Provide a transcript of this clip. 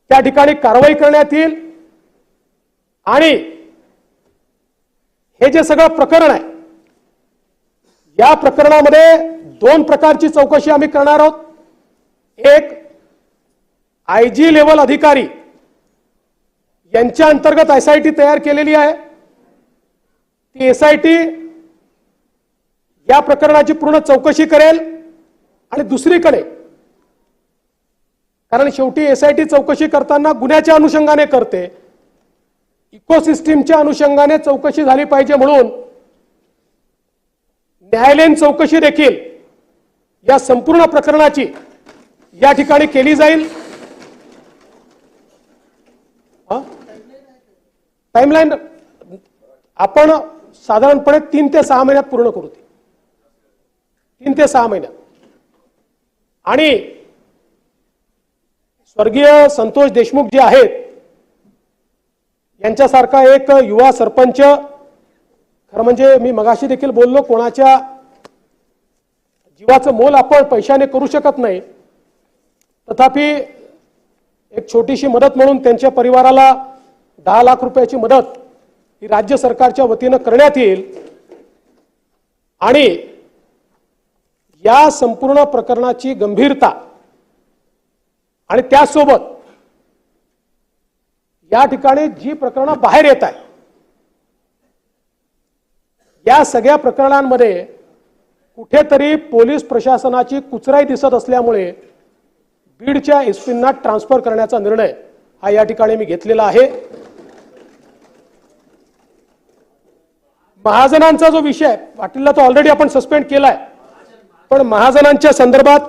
त्या ठिकाणी कारवाई करण्यात येईल आणि हे जे सगळं प्रकरण आहे या प्रकरणामध्ये दोन प्रकारची चौकशी आम्ही करणार आहोत. एक आयजी लेवल अधिकारी यांच्या अंतर्गत एसआयटी तयार केलेली आहे. ती एसआयटी या प्रकरणाची पूर्ण चौकशी करेल आणि दुसरीकडे कारण शेवटी एसआयटी चौकशी करताना गुन्ह्याच्या अनुषंगाने करते, इकोसिस्टीमच्या अनुषंगाने चौकशी झाली पाहिजे म्हणून न्यायालयीन चौकशी देखील या संपूर्ण प्रकरणाची या ठिकाणी केली जाईल. टाइमलाईन आपण साधारणपणे 3 ते 6 महिन्यात पूर्ण करू. 3 ते 6 महिन्यात. आणि स्वर्गीय संतोष देशमुख जे आहेत यांच्यासारखा एक युवा सरपंच, खरं म्हणजे मी मगाशी देखील बोललो, कोणाच्या जीवाचं मोल आपण पैशाने करू शकत नाही, तथापि एक छोटीशी मदत म्हणून त्यांच्या परिवाराला 10 लाख रुपयाची मदत ही राज्य सरकारच्या वतीनं करण्यात येईल. आणि या संपूर्ण प्रकरणाची गंभीरता आणि त्यासोबत या ठिकाणी जी प्रकरणं बाहेर येत आहेत या सगळ्या प्रकरणांमध्ये कुठेतरी पोलीस प्रशासनाची कुचराई दिसत असल्यामुळे बीडच्या एसपींना ट्रान्सफर करण्याचा निर्णय हा या ठिकाणी मी घेतलेला आहे. महाजनांचा जो विषय पाटीलला तो ऑलरेडी आपण सस्पेंड केलाय, पण महाजनांच्या संदर्भात